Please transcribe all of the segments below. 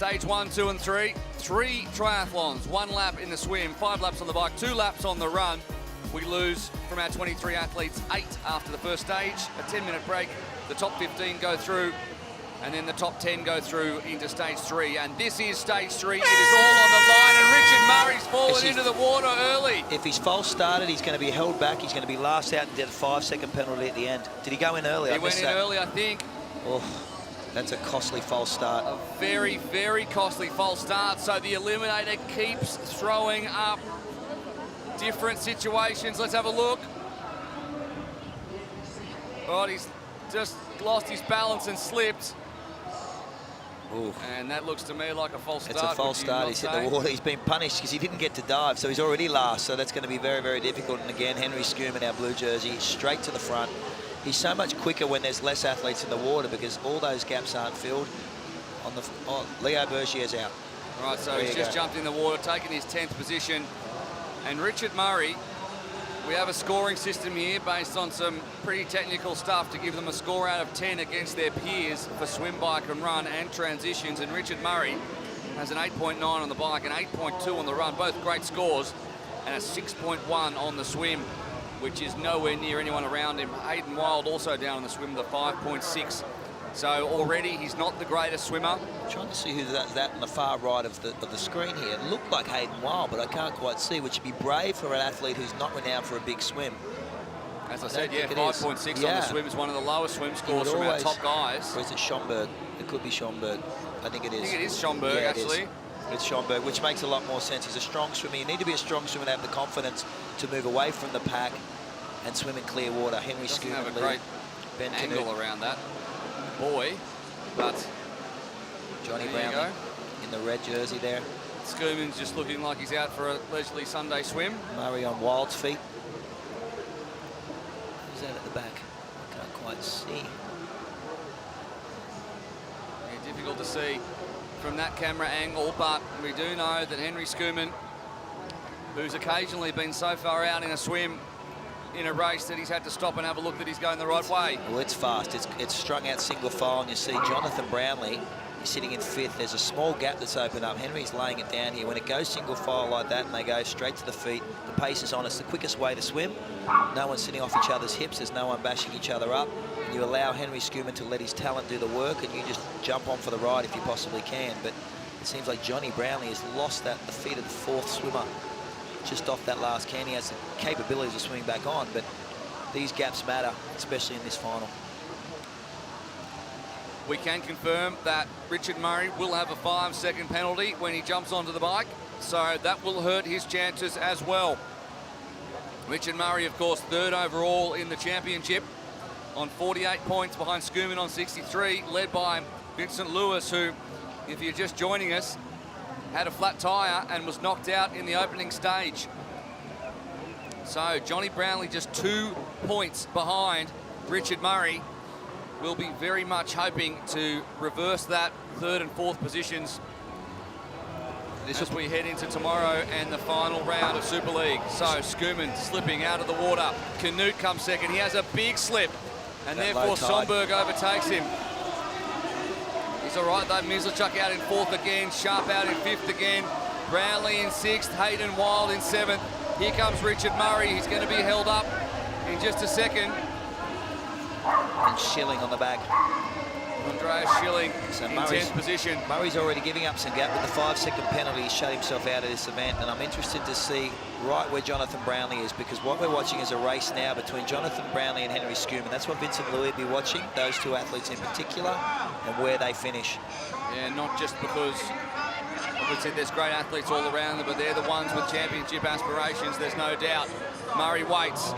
Stage 1, 2 and 3. 3 triathlons, 1 lap in the swim, 5 laps on the bike, 2 laps on the run. We lose from our 23 athletes 8 after the first stage, a 10-minute break. The top 15 go through, and then the top 10 go through into stage 3. And this is stage 3. It is all on the line, and Richard Murray's fallen into the water early. If he's false started, he's going to be held back. He's going to be last out and get a 5-second penalty at the end. Did he go in early? He went in early, I think. Oh, that's a costly false start. A very, very costly false start. So the eliminator keeps throwing up different situations. Let's have a look. Oh, he's just lost his balance and slipped. Ooh. And that looks to me like a false start. It's a false start. He's hit the water. He's been punished because he didn't get to dive, so he's already last. So that's going to be very, very difficult. And again, Henry Skumman, our blue jersey, straight to the front. He's so much quicker when there's less athletes in the water because all those gaps aren't filled. Leo Bergier's out. Right, so he's just jumped in the water, taken his 10th position. And Richard Murray, we have a scoring system here based on some pretty technical stuff to give them a score out of 10 against their peers for swim, bike and run and transitions. And Richard Murray has an 8.9 on the bike and 8.2 on the run, both great scores, and a 6.1 on the swim, which is nowhere near anyone around him. Hayden Wild also down on the swim with a 5.6. So already he's not the greatest swimmer. I'm trying to see who that on the far right of the screen here. It looked like Hayden Wild, but I can't quite see, which would be brave for an athlete who's not renowned for a big swim. As I said, yeah, 5.6 on the swim is one of the lowest swim scores from our top guys. Or is it Schomburg? It could be Schomburg. I think it is. I think it is Schomburg, yeah, actually. It's Schomburg, which makes a lot more sense. He's a strong swimmer. You need to be a strong swimmer to have the confidence to move away from the pack and swim in clear water. Henry Skumman have a great angle around that boy, but Jonny Bronwlee in the red jersey there. Skumman's just looking like he's out for a leisurely Sunday swim. Murray on Wild's feet. Who's that at the back? I can't quite see. Yeah, difficult to see from that camera angle, but we do know that Henry Skumman, who's occasionally been so far out in a swim in a race that he's had to stop and have a look that he's going the right way. Well, it's fast. It's strung out single file, and you see Jonathan Brownlee is sitting in 5th. There's a small gap that's opened up. Henry's laying it down here. When it goes single file like that and they go straight to the feet, the pace is on. It's the quickest way to swim. No one's sitting off each other's hips. There's no one bashing each other up. And you allow Henry Skumman to let his talent do the work, and you just jump on for the ride if you possibly can. But it seems like Jonny Bronwlee has lost the feet of the 4th swimmer. Just off that last can. He has the capabilities of swimming back on, but these gaps matter, especially in this final. We can confirm that Richard Murray will have a 5-second penalty when he jumps onto the bike, so that will hurt his chances as well. Richard Murray, of course, 3rd overall in the championship on 48 points behind Skumman on 63, led by Vincent Lewis, who, if you're just joining us, had a flat tyre and was knocked out in the opening stage. So Jonny Bronwlee just 2 points behind Richard Murray. Will be very much hoping to reverse that 3rd and 4th positions as we head into tomorrow and the final round of Super League. So Skumman slipping out of the water. Canute comes 2nd. He has a big slip, and therefore Schomburg overtakes him. He's all right though. Mislichuk out in 4th again. Sharp out in 5th again. Brownlee in 6th. Hayden Wild in 7th. Here comes Richard Murray. He's going to be held up in just a second. And Schilling on the back. Andreas Schilling in 10th position. Murray's already giving up some gap with the 5-second penalty. He's shut himself out of this event, and I'm interested to see right where Jonathan Brownlee is, because what we're watching is a race now between Jonathan Brownlee and Henry Skumman. That's what Vincent Louis will be watching, those 2 athletes in particular, and where they finish. Yeah, not just because, like we said, there's great athletes all around them, but they're the ones with championship aspirations, there's no doubt. Murray waits.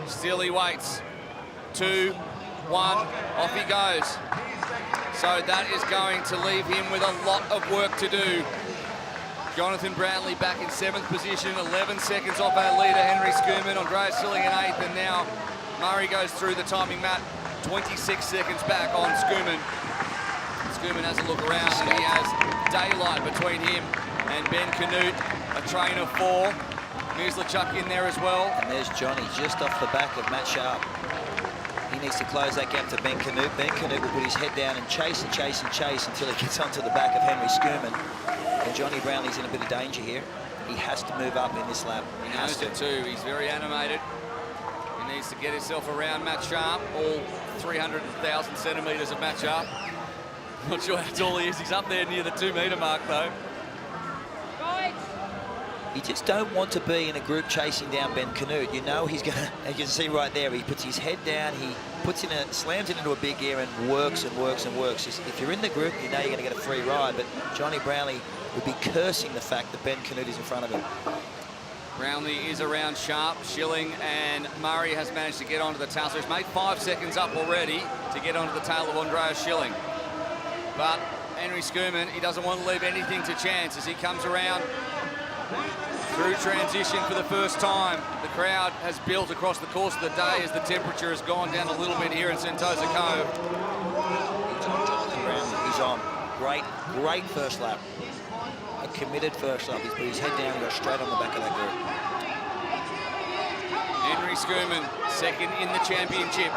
Still he waits. 2, 1, off he goes. So that is going to leave him with a lot of work to do. Jonathan Brownlee back in 7th position, 11 seconds off our leader, Henry Skumman. Andreas Schilling in 8th, and now Murray goes through the timing mat, 26 seconds back on Skumman. Skumman has a look around, and he has daylight between him and Ben Canute, a train of 4. Mislichuk in there as well. And there's Jonny just off the back of Matt Sharp. He needs to close that gap to Ben Canute. Ben Canute will put his head down and chase and chase and chase until he gets onto the back of Henry Skumman. And Jonny Bronwlee's in a bit of danger here. He has to move up in this lap. He knows it too. He's very animated. He needs to get himself around Matt Sharp, all 300,000 centimetres of Matt Sharp. Not sure how tall he is. He's up there near the 2 metre mark though. You just don't want to be in a group chasing down Ben Canute. You know he's going to, as you can see right there, he puts his head down, he puts in slams it into a big gear and works and works and works. If you're in the group, you know you're going to get a free ride, but Jonny Brownlee would be cursing the fact that Ben Canute is in front of him. Brownlee is around Sharp, Schilling, and Murray has managed to get onto the tail. So he's made 5 seconds up already to get onto the tail of Andreas Schilling. But Henry Skumman, he doesn't want to leave anything to chance as he comes around through transition for the first time. The crowd has built across the course of the day as the temperature has gone down a little bit here in Sentosa Cove. He's on. Great first lap. A committed first lap. He's put his head down and got straight on the back of that group. Henry Skumman, second in the championship.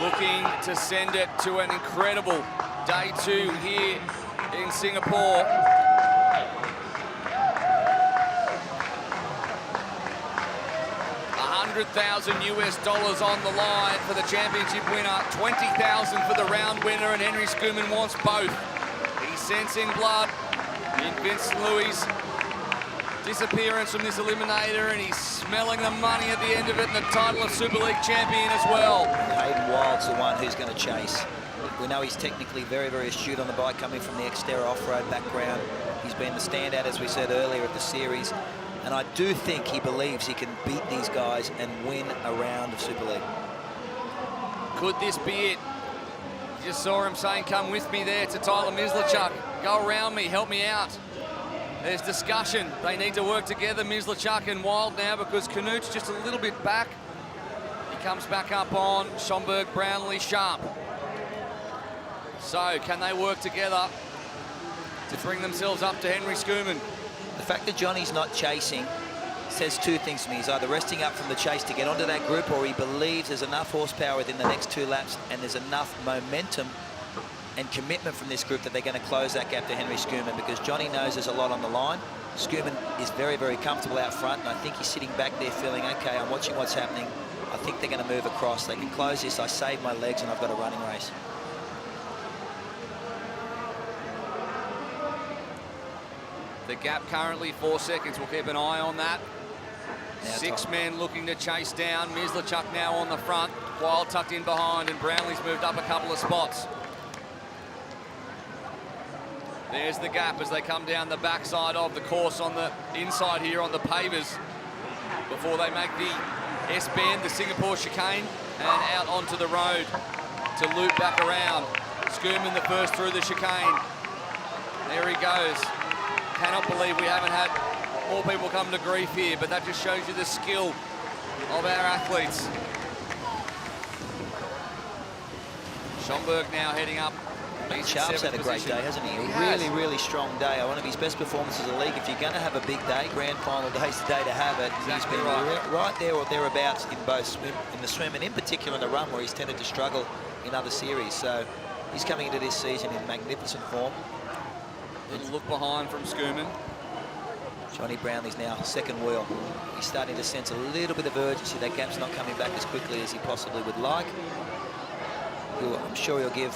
Looking to send it to an incredible day 2 here in Singapore. 100,000 US dollars on the line for the championship winner, 20,000 for the round winner, and Henry Skumman wants both. He's sensing blood in Vincent Louis' disappearance from this eliminator, and he's smelling the money at the end of it, and the title of Super League champion as well. Hayden Wild's the one who's going to chase. We know he's technically very, very astute on the bike, coming from the Xterra off-road background. He's been the standout, as we said earlier, of the series. And I do think he believes he can beat these guys and win a round of Super League. Could this be it? You just saw him saying, come with me there to Tyler Mislachuk. Go around me, help me out. There's discussion. They need to work together, Mislachuk and Wild now, because Canute's just a little bit back. He comes back up on Schomburg, Brownlee, Sharp. So can they work together to bring themselves up to Henry Skumman? The fact that Johnny's not chasing says 2 things to me. He's either resting up from the chase to get onto that group, or he believes there's enough horsepower within the next 2 laps and there's enough momentum and commitment from this group that they're going to close that gap to Henry Skumman, because Jonny knows there's a lot on the line. Skumman is very, very comfortable out front, and I think he's sitting back there feeling, okay, I'm watching what's happening. I think they're going to move across. They can close this. I save my legs and I've got a running race. The gap currently 4 seconds. We'll keep an eye on that. Now 6 men looking to chase down. Mislachuk now on the front. Wild tucked in behind, and Brownlee's moved up a couple of spots. There's the gap as they come down the backside of the course on the inside here on the pavers before they make the S-bend, the Singapore chicane, and out onto the road to loop back around. Skumman the first through the chicane. There he goes. Cannot believe we haven't had more people come to grief here, but that just shows you the skill of our athletes. Schomburg now heading up. Sharp's had a great day, hasn't he? A really strong day. One of his best performances in the league. If you're going to have a big day, grand final day's the day to have it. Exactly. He's been right there or thereabouts in both in the swim, and in particular in the run, where he's tended to struggle in other series. So he's coming into this season in magnificent form. Little look behind from Skumman. Jonny Brownlee's now second wheel. He's starting to sense a little bit of urgency. That gap's not coming back as quickly as he possibly would like. I'm sure he'll give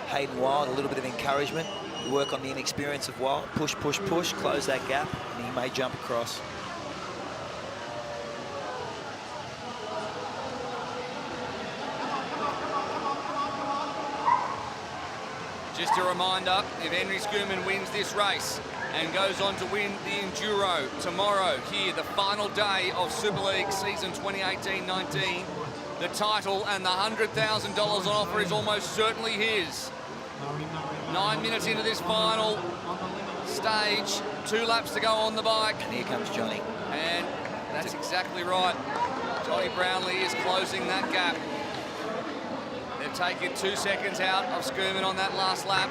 Hayden Wild a little bit of encouragement. Work on the inexperience of Wild. Push, push, push, close that gap, and he may jump across. Just a reminder, if Henry Skumman wins this race and goes on to win the Enduro tomorrow here, the final day of Super League season 2018-19, the title and the $100,000 on offer is almost certainly his. 9 minutes into this final stage, 2 laps to go on the bike. And here comes Jonny. And that's exactly right. Jonny Bronwlee is closing that gap. They've taken 2 seconds out of Skumman on that last lap.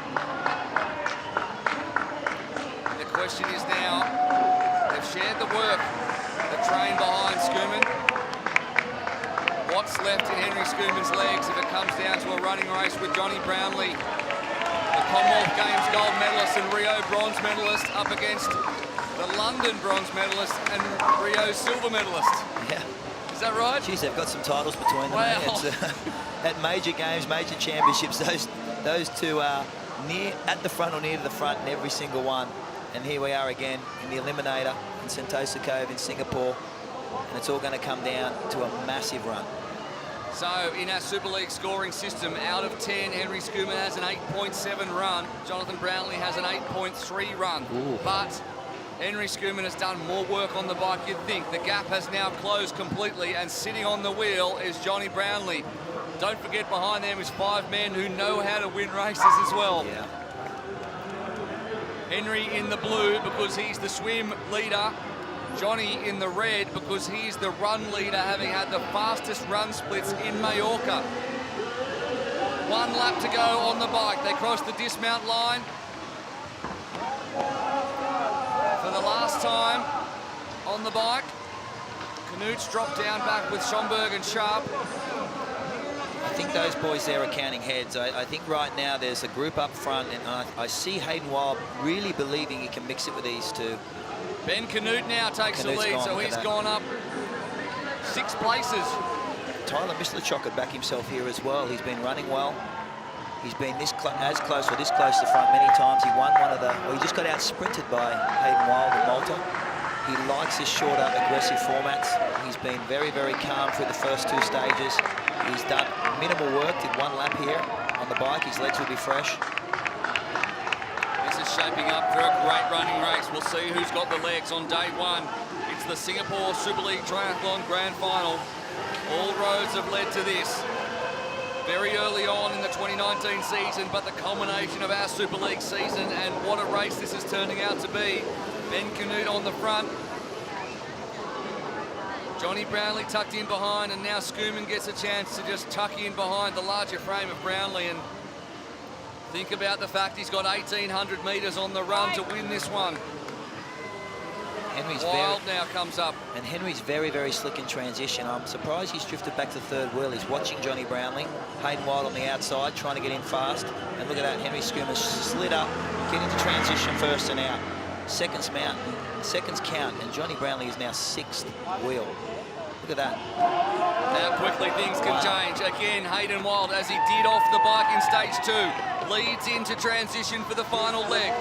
And the question is now, they've shared the work, the train behind Skumman. what's left in Henry Skumman's legs if it comes down to a running race with Jonny Bronwlee, the Commonwealth Games gold medalist and Rio bronze medalist, up against the London bronze medalist and Rio silver medalist. Yeah. Is that right? Geez, they've got some titles between them. Wow. It's, at major games, major championships, those two are near at the front or near to the front in every single one. And here we are again in the eliminator in Sentosa Cove in Singapore. And it's all going to come down to a massive run. So in our Super League scoring system, out of 10, Henry Skumman has an 8.7 run. Jonathan Brownlee has an 8.3 run. Ooh. But Henry Skumman has done more work on the bike, you'd think. The gap has now closed completely, and sitting on the wheel is Jonny Bronwlee. Don't forget, behind them is 5 men who know how to win races as well. Yeah. Henry in the blue because he's the swim leader. Jonny in the red because he's the run leader, having had the fastest run splits in Mallorca. 1 lap to go on the bike. They cross the dismount line. For the last time on the bike, Canute's dropped down back with Schomburg and Sharp. I think those boys there are counting heads. I think right now there's a group up front, and I see Hayden Wild really believing he can mix it with these two. Ben Canute now takes Canute's the lead, so he's gone up 6 places. Tyler Mislachok could back himself here as well. He's been running well. He's been as close or this close to the front many times. He won one of the, well, he just got out sprinted by Hayden Wild in Malta. He likes his shorter, aggressive formats. He's been very, very calm through the first 2 stages. He's done minimal work, did 1 lap here on the bike. His legs will be fresh. This is shaping up for a great running race. We'll see who's got the legs on day 1. It's the Singapore Super League Triathlon Grand Final. All roads have led to this. Very early on in the 2019 season, but the culmination of our Super League season, and what a race this is turning out to be. Ben Canute on the front. Jonny Bronwlee tucked in behind, and now Skumman gets a chance to just tuck in behind the larger frame of Brownlee. And think about the fact he's got 1,800 metres on the run to win this one. Henry's Wild now comes up. And Henry's very, very slick in transition. I'm surprised he's drifted back to the 3rd wheel. He's watching Jonny Bronwlee. Hayden Wild on the outside, trying to get in fast. And look at that, Henry Skumman slid up, get into transition first and out. Seconds count, and Jonny Bronwlee is now 6th wheel. Look at that. How quickly things can change. Again, Hayden Wild, as he did off the bike in stage 2, leads into transition for the final leg.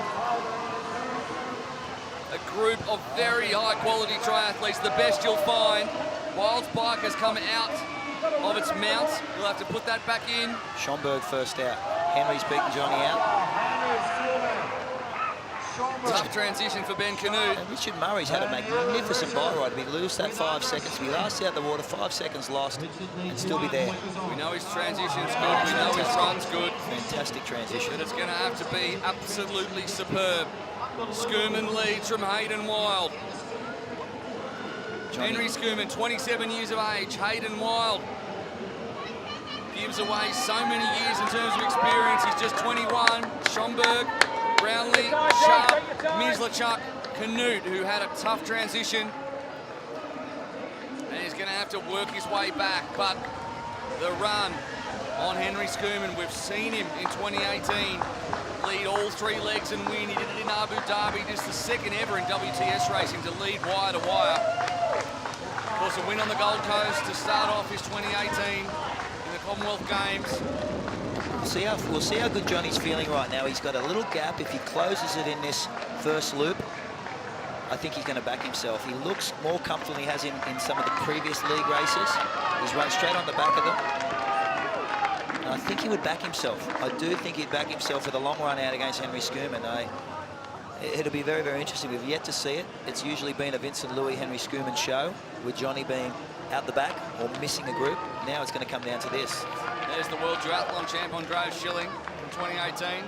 A group of very high quality triathletes, the best you'll find. Wild's bike has come out of its mount. We'll have to put that back in. Schomburg first out. Henry's beaten Jonny out. Tough transition for Ben Canute. And Richard Murray's had a magnificent bike ride. If he lose that 5 seconds, if he lasts out the water, 5 seconds lost, and still be there. We know his transition's good, we know his run's good. Fantastic transition. But it's going to have to be absolutely superb. Skumman leads from Hayden Wild. Henry Skumman, 27 years of age. Hayden Wild gives away so many years in terms of experience. He's just 21. Schomburg, Brownlee, Sharp, Mislachuk, Canute, who had a tough transition. And he's going to have to work his way back. But the run on Henry Skumman, we've seen him in 2018 lead all 3 legs and win. He did it in Abu Dhabi, just the 2nd ever in WTS racing to lead wire to wire. Of course, a win on the Gold Coast to start off his 2018 in the Commonwealth Games. We'll see how good Johnny's feeling right now. He's got a little gap. If he closes it in this first loop, I think he's going to back himself. He looks more comfortable than he has in some of the previous league races. He's run straight on the back of them. I think he would back himself. I do think he'd back himself for the long run out against Henry Skumman. It'll be very, very interesting. We've yet to see it. It's usually been a Vincent Louis, Henry Skumman show, with Jonny being out the back or missing a group. Now it's going to come down to this. There's the World Triathlon champ, Andreas Schilling, from 2018.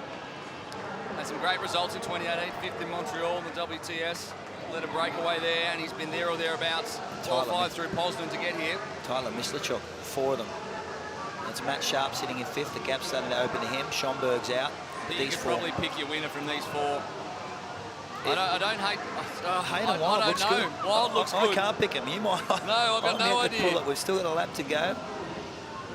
Had some great results in 2018, 5th in Montreal in the WTS. Led a breakaway there, and he's been there or thereabouts. Qualified through Poznan to get here. Tyler Mislachuk, 4 of them. It's Matt Sharp sitting in 5th. The gap's starting to open to him. Schomburg's out. You could probably pick your winner from these 4. I don't hate. Hayden Wild looks good. Wild looks good. I can't pick him. You might. No, I've got no idea. We've still got a lap to go.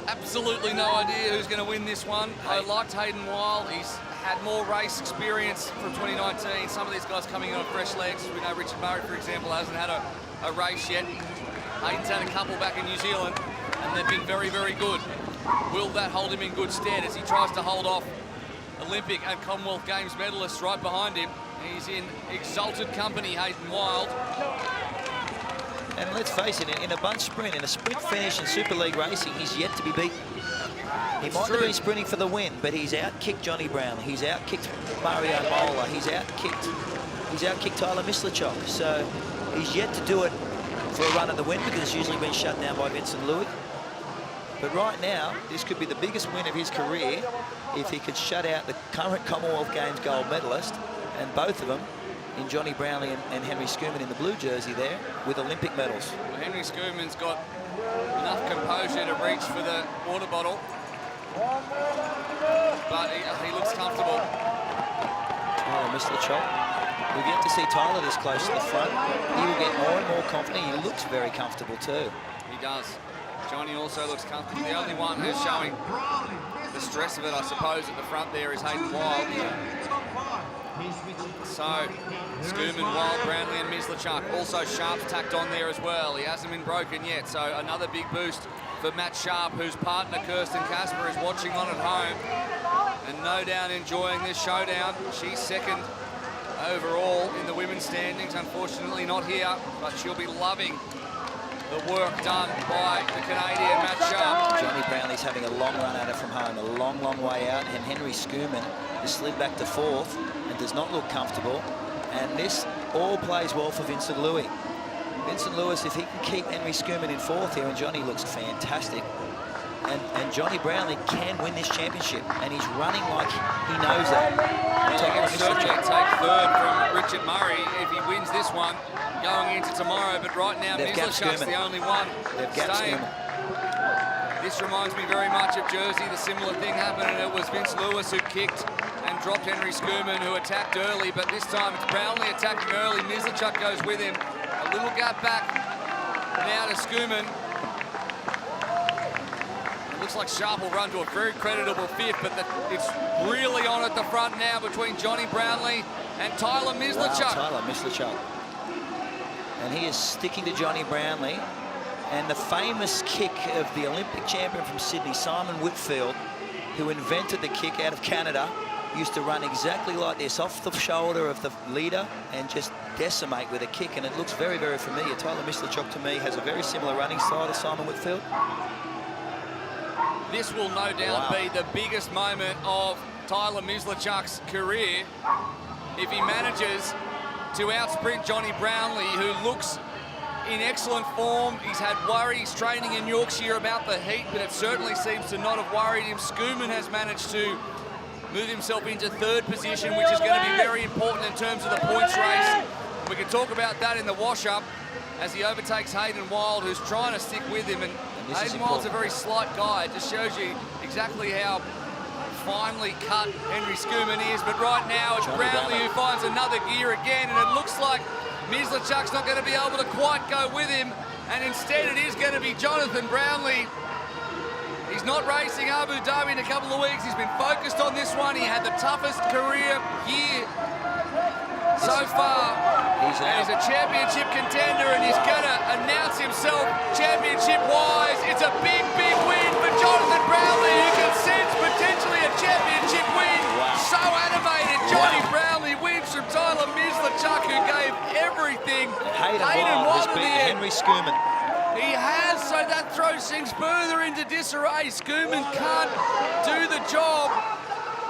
absolutely no idea who's going to win this one. I liked Hayden Wild. He's had more race experience from 2019. Some of these guys coming in on fresh legs. We know Richard Murray, for example, hasn't had a race yet. Hayden's had a couple back in New Zealand, and they've been very, very good. Will that hold him in good stead as he tries to hold off Olympic and Commonwealth Games medalists right behind him? He's in exalted company, Hayden Wild. And let's face it, in a bunch sprint, in a sprint finish in Super League racing, he's yet to be beaten. He might have been sprinting for the win, but he's out-kicked Jonny Brownlee. He's out-kicked Mario Mola. He's out-kicked Tyler Mislachok. So he's yet to do it for a run at the win because it's usually been shut down by Vincent Louis. But right now, this could be the biggest win of his career if he could shut out the current Commonwealth Games gold medalist, and both of them in Jonny Brownlee and Henry Skumman in the blue jersey there with Olympic medals. Well, Henry Skumman's got enough composure to reach for the water bottle, but he looks comfortable. Tyler Mislachok. We've yet to see Tyler this close to the front. He will get more and more confident. He looks very comfortable too. He does. Johnny also looks comfortable. The only one who's showing the stress of it, I suppose, at the front there is Hayden Wild. So, Skumman, Wild, Brownlee and Mislachuk. Also Sharp's tacked on there as well. He hasn't been broken yet, so another big boost for Matt Sharp, whose partner Kirsten Casper is watching on at home. And no doubt enjoying this showdown. She's second overall in the women's standings. Unfortunately not here, but she'll be loving the work done by the Canadian Matt Sharp. Jonny Brownlee's having a long run at it from home, a long, long way out, and Henry Skumman has slid back to fourth and does not look comfortable. And this all plays well for Vincent Louis. Vincent Lewis, if he can keep Henry Skumman in fourth here, and Johnny looks fantastic, and Jonny Brownlee can win this championship, and he's running like he knows that. Well, he can certainly take third from Richard Murray if he wins this one going into tomorrow, but right now Mislachuk's the only one staying. This reminds me very much of Jersey. The similar thing happened, and it was Vince Lewis who kicked and dropped Henry Skumman, who attacked early, but this time it's Brownlee attacking early. Mislachuk goes with him. A little gap back now to Skumman. It looks like Sharp will run to a very creditable fifth, but it's really on at the front now between Jonny Brownlee and Tyler Mislachuk. Wow, Tyler Mislachuk. And he is sticking to Jonny Brownlee. And the famous kick of the Olympic champion from Sydney, Simon Whitfield, who invented the kick out of Canada, used to run exactly like this, off the shoulder of the leader and just decimate with a kick, and it looks very, very familiar. Tyler Mislachuk, to me, has a very similar running style to Simon Whitfield. This will no doubt be the biggest moment of Tyler Mislachuk's career if he manages to outsprint Jonny Brownlee, who looks in excellent form. He's had worries training in Yorkshire about the heat, but it certainly seems to not have worried him. Skumman has managed to move himself into third position, which is going to be very important in terms of the points race. We can talk about that in the wash-up as he overtakes Hayden Wild, who's trying to stick with him. And Hayden Wild's a very slight guy. It just shows you exactly how finely cut Henry Skumman is. But right now it's Brownlee who finds another gear again, and it looks like Mislachuk's not going to be able to quite go with him, and instead it is going to be Jonathan Brownlee. He's not racing Abu Dhabi in a couple of weeks. He's been focused on this one. He had the toughest career year so far. He's a championship contender, and he's going to announce himself championship-wise. It's a big, big win for Jonathan Brownlee, who can sense potentially a championship win. So animated. Jonny Brownlee wins from Tyler Mislachuk, who gave everything. Hayden Wild has beaten Henry Skumman. He has, so that throws things further into disarray. Skumman can't do the job.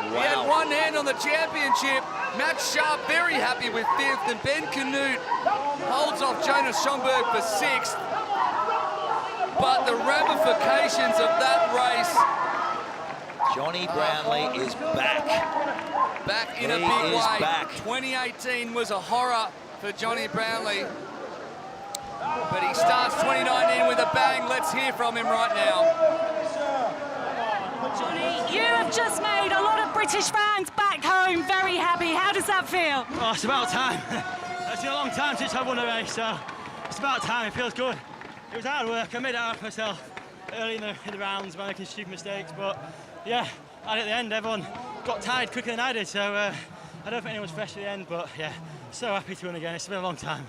He had one hand on the championship. Matt Sharp very happy with fifth, and Ben Canute holds off Jonas Schomburg for sixth. But the ramifications of that race. Jonny Brownlee is back. Back in a big way. Back. 2018 was a horror for Jonny Brownlee. But he starts 2019 with a bang. Let's hear from him right now. Johnny, you have just made a lot of British fans back home very happy. How does that feel? Oh, it's about time. It's been a long time since I've won a race, so it's about time. It feels good. It was hard work. I made it hard for myself. early in the rounds by making stupid mistakes, but yeah, and at the end everyone got tired quicker than I did, so I don't think anyone was fresh at the end, but yeah, so happy to win again. It's been a long time.